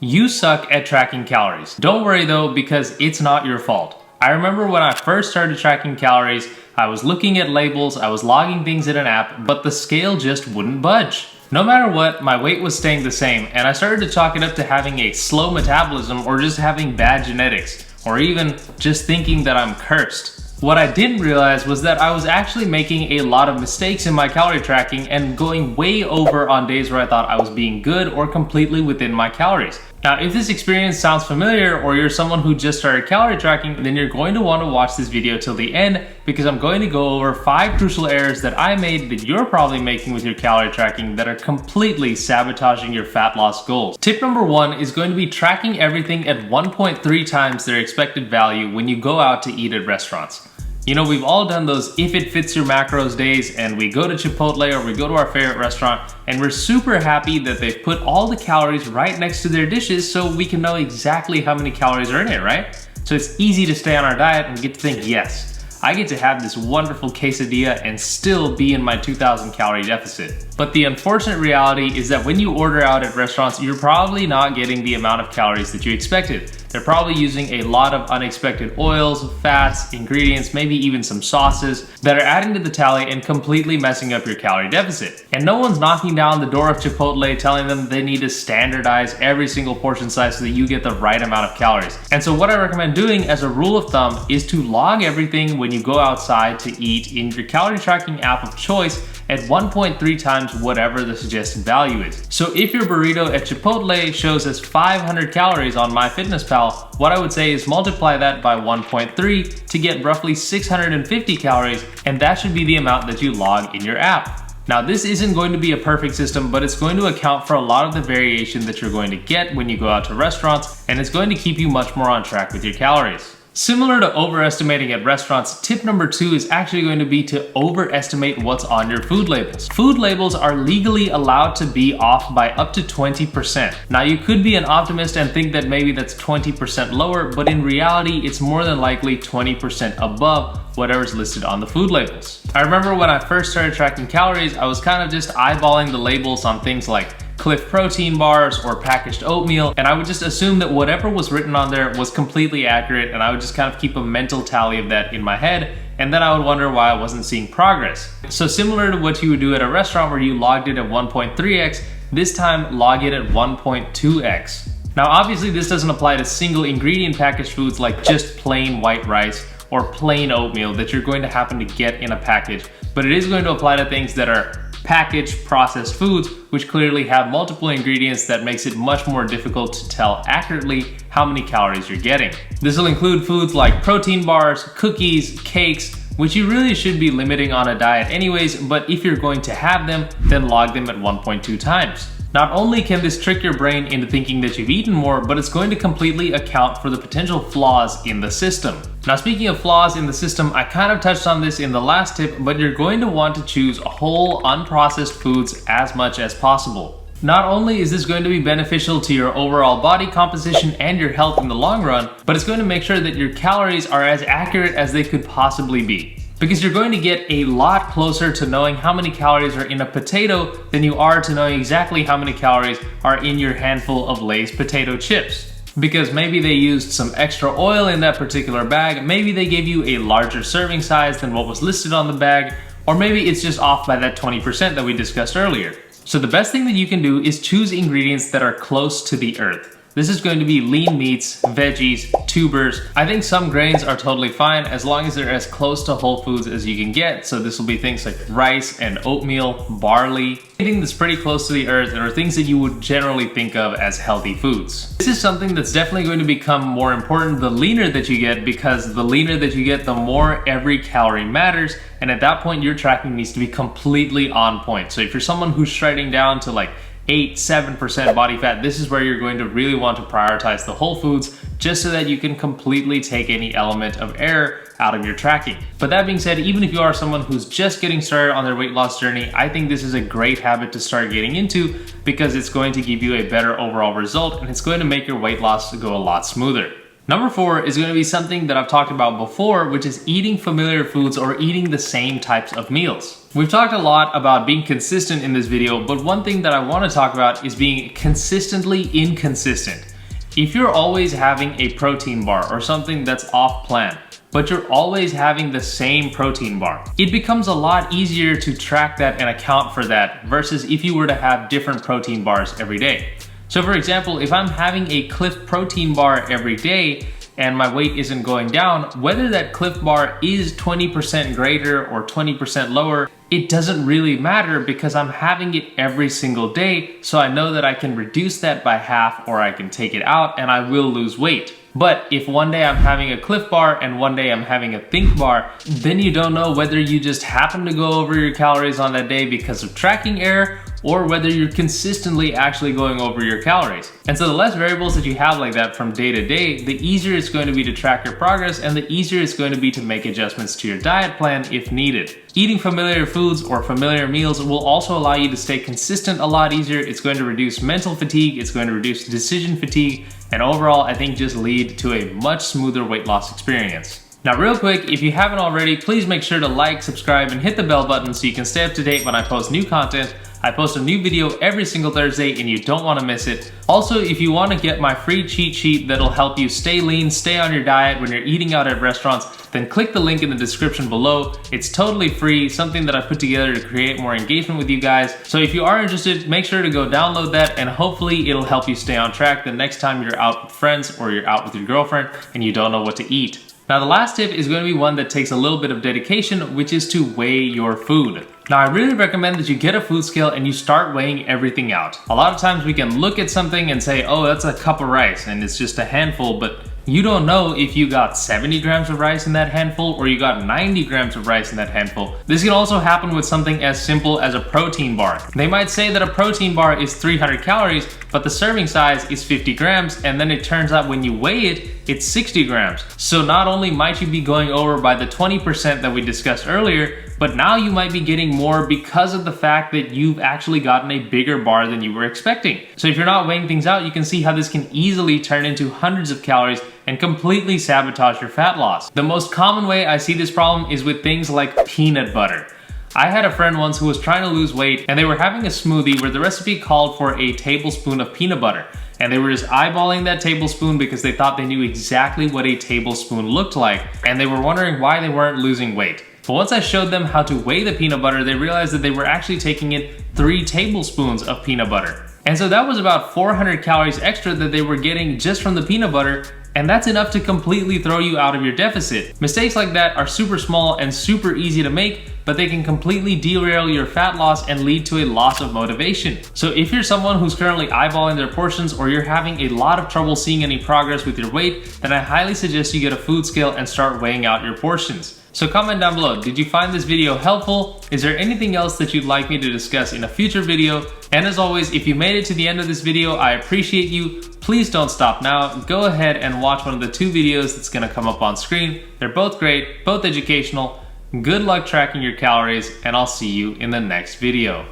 You suck at tracking calories. Don't worry though, because it's not your fault. I remember when I first started tracking calories, I was looking at labels, I was logging things in an app, but the scale just wouldn't budge. No matter what, my weight was staying the same, and I started to chalk it up to having a slow metabolism or just having bad genetics, or even just thinking that I'm cursed. What I didn't realize was that I was actually making a lot of mistakes in my calorie tracking and going way over on days where I thought I was being good or completely within my calories. Now, if this experience sounds familiar or you're someone who just started calorie tracking, then you're going to want to watch this video till the end because I'm going to go over 5 crucial errors that I made that you're probably making with your calorie tracking that are completely sabotaging your fat loss goals. Tip number 1 is going to be tracking everything at 1.3 times their expected value when you go out to eat at restaurants. You know, we've all done those if it fits your macros days, and we go to Chipotle or we go to our favorite restaurant and we're super happy that they've put all the calories right next to their dishes so we can know exactly how many calories are in it, right? So it's easy to stay on our diet and get to think, yes, I get to have this wonderful quesadilla and still be in my 2,000 calorie deficit. But the unfortunate reality is that when you order out at restaurants, you're probably not getting the amount of calories that you expected. They're probably using a lot of unexpected oils, fats, ingredients, maybe even some sauces that are adding to the tally and completely messing up your calorie deficit. And no one's knocking down the door of Chipotle telling them they need to standardize every single portion size so that you get the right amount of calories. And so what I recommend doing as a rule of thumb is to log everything when you go outside to eat in your calorie tracking app of choice at 1.3 times whatever the suggested value is. So if your burrito at Chipotle shows as 500 calories on MyFitnessPal, what I would say is multiply that by 1.3 to get roughly 650 calories, and that should be the amount that you log in your app. Now, this isn't going to be a perfect system, but it's going to account for a lot of the variation that you're going to get when you go out to restaurants, and it's going to keep you much more on track with your calories. Similar to overestimating at restaurants, tip number 2 is actually going to be to overestimate what's on your food labels. Food labels are legally allowed to be off by up to 20%. Now, you could be an optimist and think that maybe that's 20% lower, but in reality, it's more than likely 20% above whatever's listed on the food labels. I remember when I first started tracking calories, I was kind of just eyeballing the labels on things like Cliff protein bars or packaged oatmeal, and I would just assume that whatever was written on there was completely accurate, and I would just kind of keep a mental tally of that in my head, and then I would wonder why I wasn't seeing progress. So similar to what you would do at a restaurant where you logged it at 1.3x, this time log it at 1.2x. Now obviously this doesn't apply to single ingredient packaged foods like just plain white rice or plain oatmeal that you're going to happen to get in a package, but it is going to apply to things that are packaged processed foods, which clearly have multiple ingredients that makes it much more difficult to tell accurately how many calories you're getting. This will include foods like protein bars, cookies, cakes, which you really should be limiting on a diet anyways, but if you're going to have them, then log them at 1.2 times. Not only can this trick your brain into thinking that you've eaten more, but it's going to completely account for the potential flaws in the system. Now, speaking of flaws in the system, I kind of touched on this in the last tip, but you're going to want to choose whole, unprocessed foods as much as possible. Not only is this going to be beneficial to your overall body composition and your health in the long run, but it's going to make sure that your calories are as accurate as they could possibly be. Because you're going to get a lot closer to knowing how many calories are in a potato than you are to knowing exactly how many calories are in your handful of Lay's potato chips. Because maybe they used some extra oil in that particular bag, maybe they gave you a larger serving size than what was listed on the bag, or maybe it's just off by that 20% that we discussed earlier. So the best thing that you can do is choose ingredients that are close to the earth. This is going to be lean meats, veggies, tubers. I think some grains are totally fine as long as they're as close to whole foods as you can get. So this will be things like rice and oatmeal, barley, anything that's pretty close to the earth or things that you would generally think of as healthy foods. This is something that's definitely going to become more important the leaner that you get, because the leaner that you get, the more every calorie matters. And at that point, your tracking needs to be completely on point. So if you're someone who's shredding down to like 8-7% body fat, this is where you're going to really want to prioritize the whole foods just so that you can completely take any element of error out of your tracking. But that being said, even if you are someone who's just getting started on their weight loss journey, I think this is a great habit to start getting into because it's going to give you a better overall result and it's going to make your weight loss go a lot smoother. Number 4 is going to be something that I've talked about before, which is eating familiar foods or eating the same types of meals. We've talked a lot about being consistent in this video, but one thing that I want to talk about is being consistently inconsistent. If you're always having a protein bar or something that's off plan, but you're always having the same protein bar, it becomes a lot easier to track that and account for that versus if you were to have different protein bars every day. So for example, if I'm having a Clif protein bar every day and my weight isn't going down, whether that Clif bar is 20% greater or 20% lower, it doesn't really matter because I'm having it every single day, so I know that I can reduce that by half or I can take it out and I will lose weight. But if one day I'm having a Clif bar and one day I'm having a Think bar, then you don't know whether you just happen to go over your calories on that day because of tracking error or whether you're consistently actually going over your calories. And so the less variables that you have like that from day to day, the easier it's going to be to track your progress and the easier it's going to be to make adjustments to your diet plan if needed. Eating familiar foods or familiar meals will also allow you to stay consistent a lot easier. It's going to reduce mental fatigue, it's going to reduce decision fatigue, and overall I think just lead to a much smoother weight loss experience. Now real quick, if you haven't already, please make sure to like, subscribe, and hit the bell button so you can stay up to date when I post new content. I post a new video every single Thursday and you don't want to miss it. Also, if you want to get my free cheat sheet that'll help you stay lean, stay on your diet when you're eating out at restaurants, then click the link in the description below. It's totally free, something that I put together to create more engagement with you guys. So if you are interested, make sure to go download that and hopefully it'll help you stay on track the next time you're out with friends or you're out with your girlfriend and you don't know what to eat. Now the last tip is going to be one that takes a little bit of dedication, which is to weigh your food. Now I really recommend that you get a food scale and you start weighing everything out. A lot of times we can look at something and say, oh, that's a cup of rice and it's just a handful, but you don't know if you got 70 grams of rice in that handful or you got 90 grams of rice in that handful. This can also happen with something as simple as a protein bar. They might say that a protein bar is 300 calories, but the serving size is 50 grams, and then it turns out when you weigh it, it's 60 grams. So not only might you be going over by the 20% that we discussed earlier, but now you might be getting more because of the fact that you've actually gotten a bigger bar than you were expecting. So if you're not weighing things out, you can see how this can easily turn into hundreds of calories and completely sabotage your fat loss. The most common way I see this problem is with things like peanut butter. I had a friend once who was trying to lose weight and they were having a smoothie where the recipe called for a tablespoon of peanut butter. And they were just eyeballing that tablespoon because they thought they knew exactly what a tablespoon looked like. And they were wondering why they weren't losing weight. But once I showed them how to weigh the peanut butter, they realized that they were actually taking in 3 tablespoons of peanut butter. And so that was about 400 calories extra that they were getting just from the peanut butter, and that's enough to completely throw you out of your deficit. Mistakes like that are super small and super easy to make, but they can completely derail your fat loss and lead to a loss of motivation. So if you're someone who's currently eyeballing their portions or you're having a lot of trouble seeing any progress with your weight, then I highly suggest you get a food scale and start weighing out your portions. So comment down below, did you find this video helpful? Is there anything else that you'd like me to discuss in a future video? And as always, if you made it to the end of this video, I appreciate you. Please don't stop now. Go ahead and watch one of the 2 videos that's gonna come up on screen. They're both great, both educational. Good luck tracking your calories, and I'll see you in the next video.